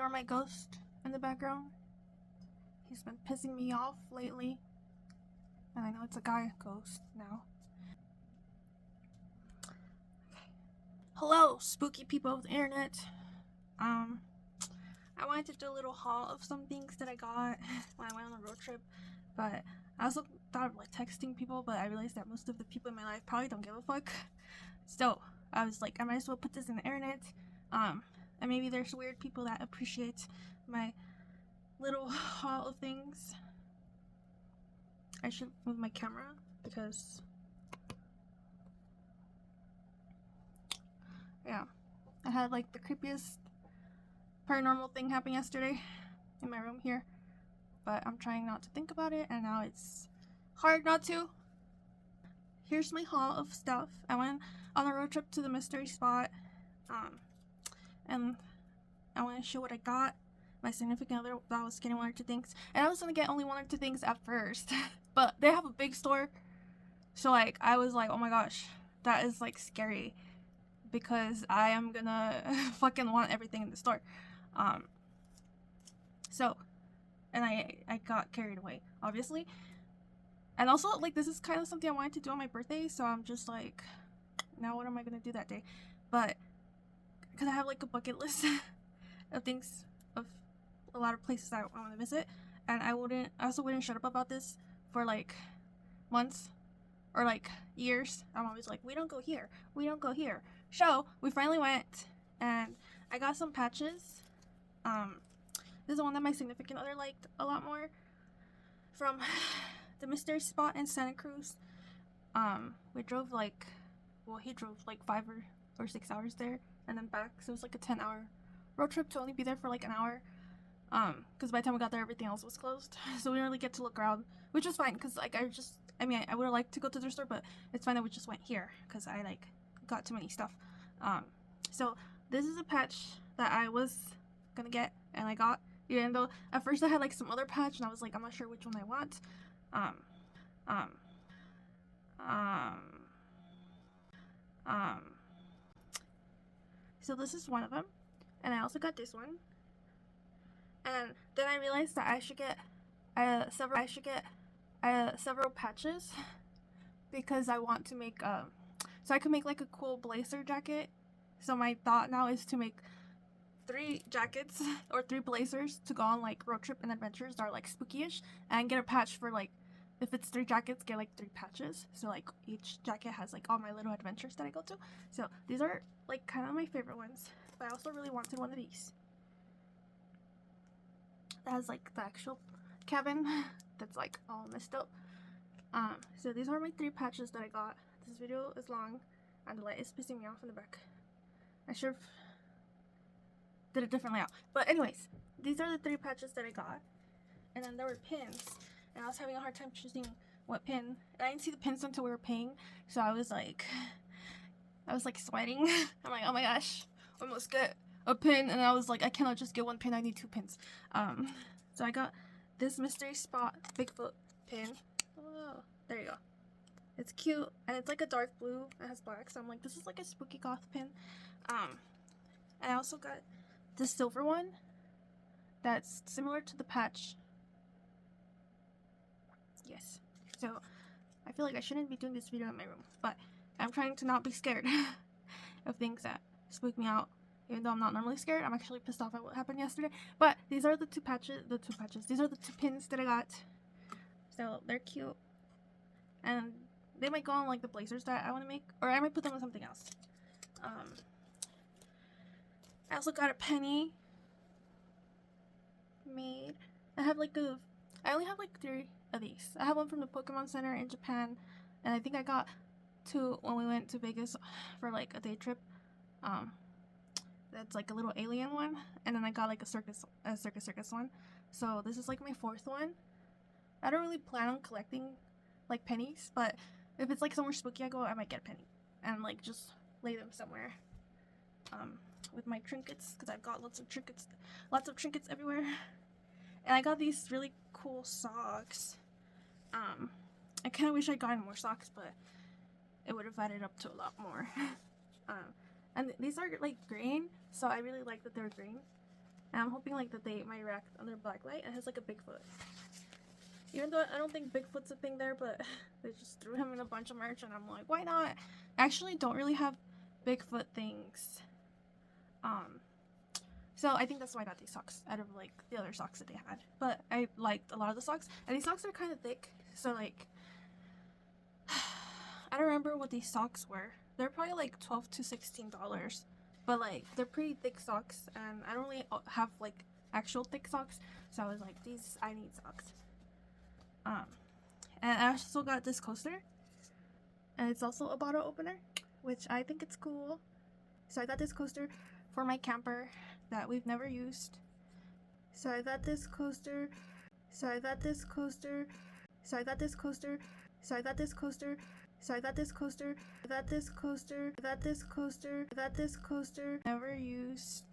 ignore my ghost in the background. He's been pissing me off lately. And I know it's a guy ghost now. Okay. Hello, spooky people of the internet. I wanted to do a little haul of some things that I got when I went on a road trip. But I also thought of like texting people, but I realized that most of the people in my life probably don't give a fuck. So I was like, I might as well put this in the internet. And maybe there's weird people that appreciate my little haul of things. I should move my camera because, yeah, I had like the creepiest paranormal thing happen yesterday in my room here, but I'm trying not to think about it, and now it's hard not to. Here's my haul of stuff. I went on a road trip to the mystery spot, and I want to show what I got. My significant other that was getting 1 or 2 things, and I was gonna get only 1 or 2 things at first, but they have a big store, so like I was like, oh my gosh, that is like scary, because I am gonna fucking want everything in the store. So, and I got carried away, obviously, and also like this is kind of something I wanted to do on my birthday, so I'm just like, now what am I gonna do that day? But because I have like a bucket list of things, of a lot of places I want to visit, and I also wouldn't shut up about this for like months or like years. I'm always like, we don't go here, we don't go here. So we finally went, and I got some patches. This is the one that my significant other liked a lot more, from the mystery spot in Santa Cruz. We drove like, well, he drove like 5 or 6 hours there and then back, so it was like a 10-hour road trip to only be there for like an hour. Because by the time we got there, everything else was closed, so we didn't really get to look around, which was fine, because like I would have liked to go to the store, but it's fine that we just went here because I like got too many stuff. So this is a patch that I was gonna get and I got, even though at first I had like some other patch and I was like, I'm not sure which one I want. So this is one of them, and I also got this one, and then I realized that I should get several patches, because I want to make so I could make like a cool blazer jacket. So my thought now is to make 3 jackets or 3 blazers to go on like road trip and adventures that are like spooky-ish, and get a patch for like, if it's 3 jackets, get like 3 patches, so like each jacket has like all my little adventures that I go to. So these are like kind of my favorite ones, but I also really wanted one of these that has like the actual cabin that's like all messed up. So these are my 3 patches that I got. This video is long and the light is pissing me off in the back. I should have did a different layout, but anyways, these are the 3 patches that I got. And then there were pins, and I was having a hard time choosing what pin, and I didn't see the pins until we were paying, so I was like sweating. I'm like, oh my gosh, I must get a pin, and I was like, I cannot just get 1 pin, I need 2 pins. So I got this mystery spot Bigfoot pin. Oh, there you go. It's cute, and it's like a dark blue. It has black, so I'm like, this is like a spooky goth pin. And I also got this silver one that's similar to the patch. Yes. So I feel like I shouldn't be doing this video in my room, but I'm trying to not be scared of things that spook me out. Even though I'm not normally scared, I'm actually pissed off at what happened yesterday. But these are the two patches. These are the 2 pins that I got. So they're cute, and they might go on like the blazers that I want to make, or I might put them on something else. I also got a penny made. I only have like 3 of these. I have one from the Pokemon Center in Japan, and I think I got 2 when we went to Vegas for like a day trip. That's like a little alien one, and then I got like a circus one. So this is like my 4th one. I don't really plan on collecting like pennies, but if it's like somewhere spooky I go, I might get a penny and like just lay them somewhere with my trinkets, because I've got lots of trinkets everywhere. And I got these really cool socks. I kind of wish I'd gotten more socks, but it would have added up to a lot more. And these are like green, so I really like that they're green. And I'm hoping like that they might react under black light. It has like a Bigfoot. Even though I don't think Bigfoot's a thing there, but they just threw him in a bunch of merch and I'm like, why not? I actually don't really have Bigfoot things. So I think that's why I got these socks out of like the other socks that they had. But I liked a lot of the socks, and these socks are kind of thick, so like I don't remember what these socks were. They're probably like $12 to $16, but like they're pretty thick socks, and I don't really have like actual thick socks, so I was like, these I need socks. And I also got this coaster, and it's also a bottle opener, which I think it's cool. So I got this coaster for my camper that we've never used. So I got this coaster. So I got this coaster. So I got this coaster. So I got this coaster. So I got this coaster. I got this coaster. I got this coaster. I got this coaster. Never used.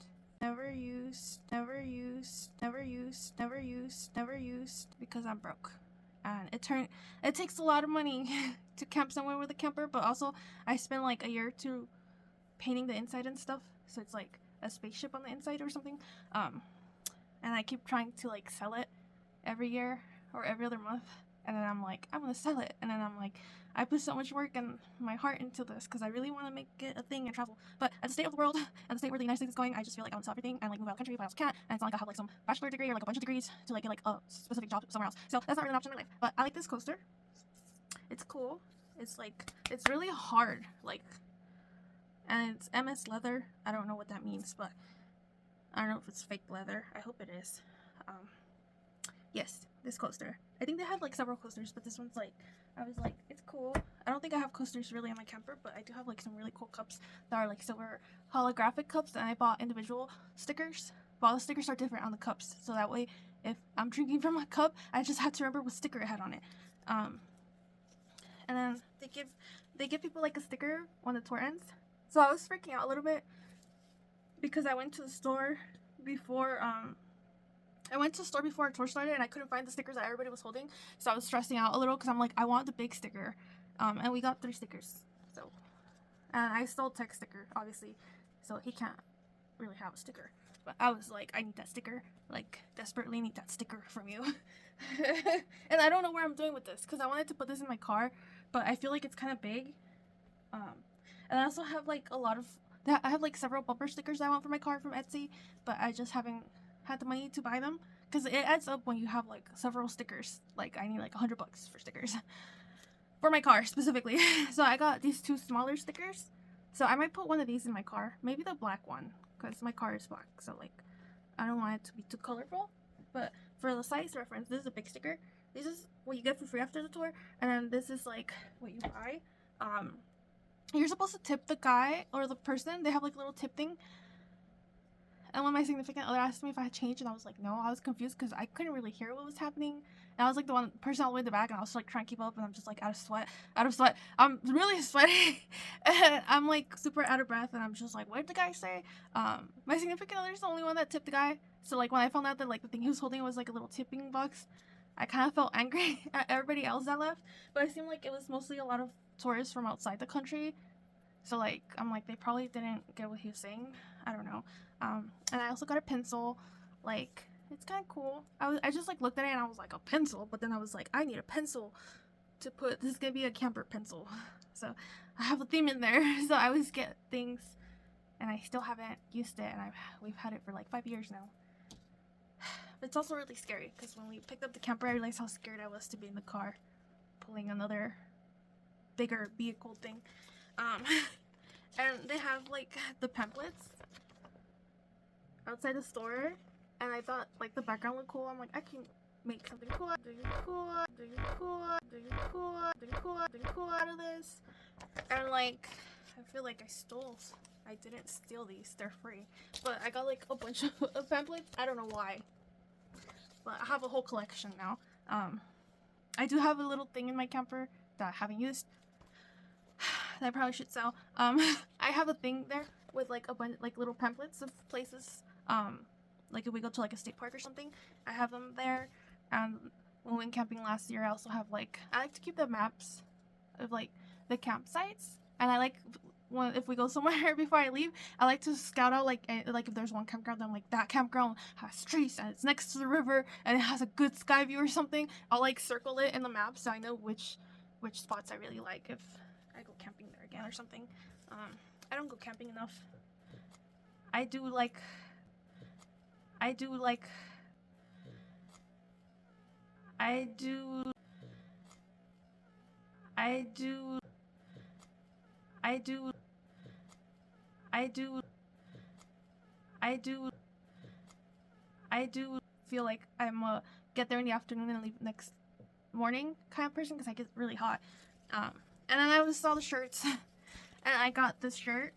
Never used. Never used. Never used. Never used. Never used because I'm broke. And it takes a lot of money to camp somewhere with a camper, but also I spent like a year or two painting the inside and stuff, so it's like a spaceship on the inside or something. And I keep trying to like sell it every year or every other month, and then I'm like, I'm gonna sell it, and then I'm like, I put so much work and my heart into this because I really want to make it a thing and travel. But at the state of the world and the state where the United States is going, I just feel like I want to sell everything and like move out of the country, but I also can't. And it's not like I have like some bachelor degree or like a bunch of degrees to like get like a specific job somewhere else. So that's not really an option in my life. But I like this coaster. It's cool. It's like, it's really hard, like, and it's MS leather. I don't know what that means, but I don't know if it's fake leather. I hope it is. Yes, this coaster. I think they had like several coasters, but this one's like, I was like, it's cool. I don't think I have coasters really on my camper, but I do have like some really cool cups that are like silver holographic cups, and I bought individual stickers. But all the stickers are different on the cups, so that way if I'm drinking from a cup, I just have to remember what sticker it had on it. And then they give people like a sticker when the tour ends. So I was freaking out a little bit because I went to the store before our tour started, and I couldn't find the stickers that everybody was holding. So I was stressing out a little because I'm like, I want the big sticker. And we got 3 stickers. So, and I stole Tech's sticker, obviously, so he can't really have a sticker. But I was like, I need that sticker, like desperately need that sticker from you. And I don't know where I'm doing with this because I wanted to put this in my car, but I feel like it's kind of big. And I also have like I have like several bumper stickers I want for my car from Etsy, but I just haven't had the money to buy them because it adds up when you have like several stickers. Like I need like $100 for stickers for my car specifically. So I got these 2 smaller stickers. So I might put one of these in my car, maybe the black one, because my car is black. So like I don't want it to be too colorful. But for the size reference, this is a big sticker. This is what you get for free after the tour, and then this is like what you buy. You're supposed to tip the guy or the person. They have like a little tip thing. And when my significant other asked me if I had changed, and I was like, no, I was confused because I couldn't really hear what was happening. And I was like the one person all the way in the back, and I was like trying to keep up, and I'm just like out of sweat. I'm really sweaty, and I'm like super out of breath, and I'm just like, what did the guy say? My significant other is the only one that tipped the guy. So like when I found out that like the thing he was holding was like a little tipping box, I kind of felt angry at everybody else that left. But it seemed like it was mostly a lot of tourists from outside the country. So like I'm like, they probably didn't get what he was saying. I don't know. And I also got a pencil. Like it's kind of cool. I just like looked at it and I was like, a pencil, but then I was like, I need a pencil to put, this is gonna be a camper pencil. So I have a theme in there. So I always get things, and I still haven't used it, and we've had it for like 5 years now. It's also really scary because when we picked up the camper, I realized how scared I was to be in the car pulling another bigger vehicle thing. And they have like the pamphlets outside the store, and I thought like the background looked cool. I'm like, I can make something cool out of this. And like, I feel like I didn't steal these, they're free. But I got like a bunch of pamphlets. I don't know why, but I have a whole collection now. I do have a little thing in my camper that I haven't used that I probably should sell. I have a thing there with like a bunch like little pamphlets of places. Like if we go to like a state park or something, I have them there. And when we went camping last year, I also have like, I like to keep the maps of like the campsites, and I like if we go somewhere before I leave, I like to scout out like if there's one campground, I'm like that campground has trees and it's next to the river and it has a good sky view or something. I'll like circle it in the map so I know which spots I really like if I go camping there again or something. I don't go camping enough. I do like I do like I do I do I do I do I do I do feel like I'm a get there in the afternoon and leave next morning kind of person because I get really hot. And then I saw the shirts and I got this shirt.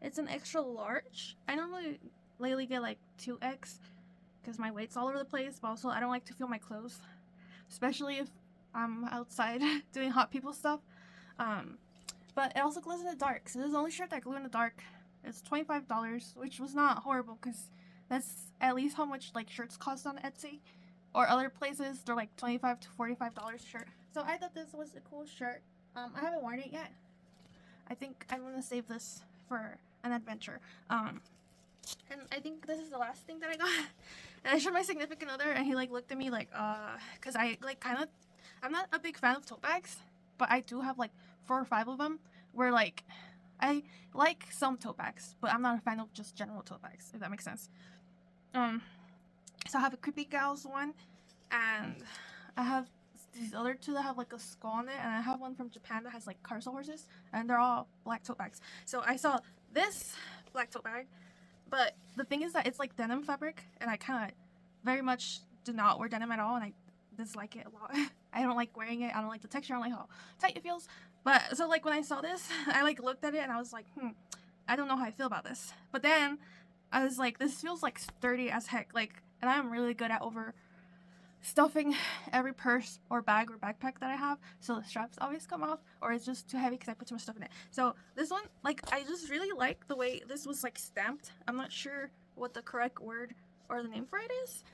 It's an extra large. I normally lately get like 2X because my weight's all over the place, but also I don't like to feel my clothes, especially if I'm outside doing hot people stuff. But it also glows in the dark, so this is the only shirt that glue in the dark. It's $25, which was not horrible because that's at least how much like shirts cost on Etsy or other places. They're like $25 to $45 a shirt. So I thought this was a cool shirt. I haven't worn it yet. I think I'm gonna save this for an adventure. And I think this is the last thing that I got. And I showed my significant other, and he like looked at me like, cause I like I'm not a big fan of tote bags, but I do have like 4 or 5 of them. Where like, I like some tote bags, but I'm not a fan of just general tote bags, if that makes sense. So I have a Creepy Gals one, and I have these other 2 that have like a skull on it, and I have one from Japan that has like cars and horses, and they're all black tote bags. So I saw this black tote bag, but the thing is that it's like denim fabric, and I kind of very much do not wear denim at all, and I dislike it a lot. I don't like wearing it. I don't like the texture. I don't like how tight it feels. But so like when I saw this, I like looked at it and I was like, I don't know how I feel about this. But then I was like, this feels like sturdy as heck. Like, and I'm really good at over stuffing every purse or bag or backpack that I have, so the straps always come off, or it's just too heavy because I put too much stuff in it. So this one, like, I just really like the way this was like stamped. I'm not sure what the correct word or the name for it is.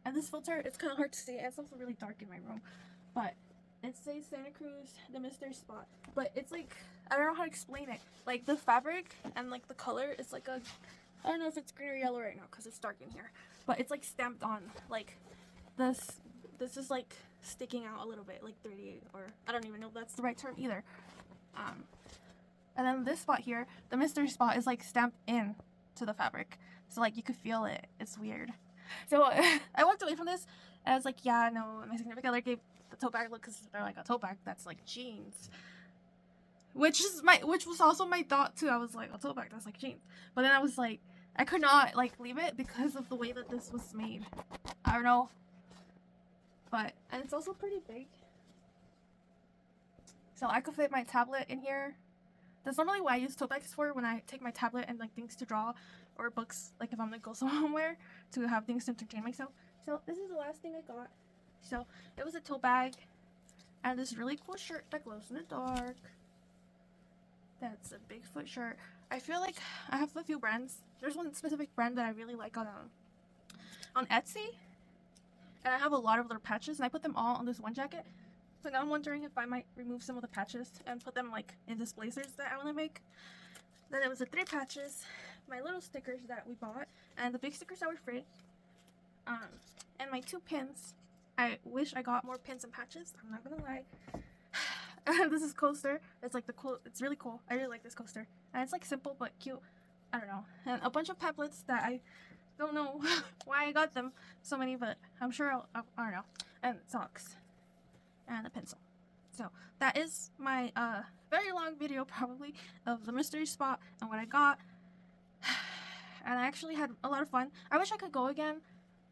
And this filter, it's kind of hard to see. It's also really dark in my room, but it says Santa Cruz, the mystery spot. But it's like, I don't know how to explain it. Like the fabric and like the color, it's like I don't know if it's green or yellow right now because it's dark in here. But it's like stamped on, like this is like sticking out a little bit, like 38, or I don't even know if that's the right term either. And then this spot here, the mystery spot, is like stamped in to the fabric, so like you could feel it. It's weird. So I walked away from this and I was like, yeah, no. My significant other gave the tote bag look because they're like, a tote bag that's like jeans, which was also my thought too. I was like, a tote bag that's like jeans, but then I was like, I could not like leave it because of the way that this was made. I don't know, and it's also pretty big, so I could fit my tablet in here. That's normally what I use tote bags for, when I take my tablet and like things to draw, or books, like if I'm gonna go somewhere to have things to entertain myself. So this is the last thing I got. So it was a tote bag and this really cool shirt that glows in the dark. That's a Bigfoot shirt. I feel like I have a few brands. There's one specific brand that I really like on Etsy, and I have a lot of their patches, and I put them all on this one jacket. So now I'm wondering if I might remove some of the patches and put them like in these blazers that I want to make. Then it was the 3 patches, my little stickers that we bought, and the big stickers that were free. And my 2 pins. I wish I got more pins and patches. I'm not gonna lie. This is coaster. It's like it's really cool. I really like this coaster, and it's like simple but cute. I don't know. And a bunch of pamphlets that I don't know why I got them so many, but I'm sure I don't know. And socks and a pencil. So that is my very long video probably of the mystery spot and what I got. And I actually had a lot of fun. I wish I could go again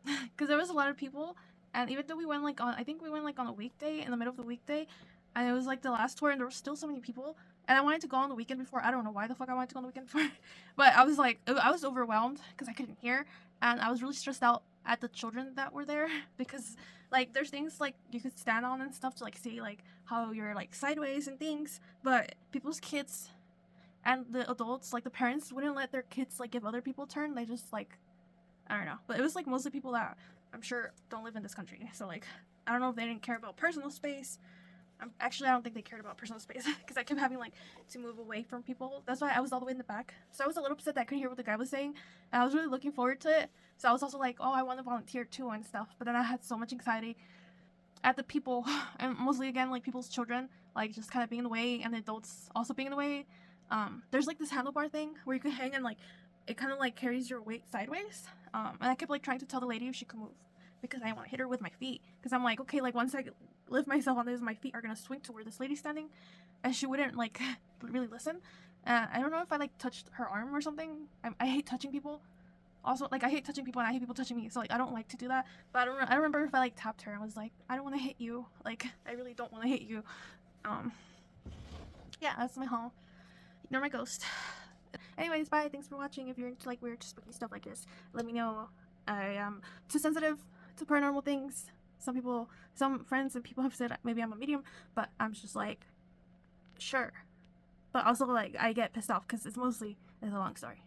because there was a lot of people, and even though we went like on, I think we went like on a weekday, in the middle of the weekday, and it was like the last tour and there were still so many people, And I wanted to go on the weekend before. I don't know why the fuck I wanted to go on the weekend before. But I was like, I was overwhelmed because I couldn't hear. And I was really stressed out at the children that were there because like there's things like you could stand on and stuff to like see like how you're like sideways and things. But people's kids and the adults, like the parents, wouldn't let their kids like give other people a turn. They just like, I don't know. But it was like mostly people that I'm sure don't live in this country. So like, I don't know if they didn't care about personal space. Actually, I don't think they cared about personal space because I kept having like to move away from people. That's why I was all the way in the back. So I was a little upset that I couldn't hear what the guy was saying. And I was really looking forward to it. So I was also like, oh, I want to volunteer too and stuff. But then I had so much anxiety at the people, and mostly again like people's children, like just kind of being in the way, and the adults also being in the way. There's like this handlebar thing where you can hang and like it kind of like carries your weight sideways. And I kept like trying to tell the lady if she could move because I didn't want to hit her with my feet. Because I'm like, okay, like once I lift myself on this, my feet are gonna swing to where this lady's standing, and she wouldn't like really listen. I don't know if I like touched her arm or something. I hate touching people. Also, like I hate touching people and I hate people touching me, so like I don't like to do that. But I remember if I like tapped her and was like, I don't want to hit you. Like I really don't want to hit you. Yeah, that's my haul. Ignore my ghost. Anyways, bye. Thanks for watching. If you're into like weird spooky stuff like this, let me know. I am too sensitive to paranormal things. Some friends and people have said maybe I'm a medium, but I'm just like, sure. But also like I get pissed off because it's a long story.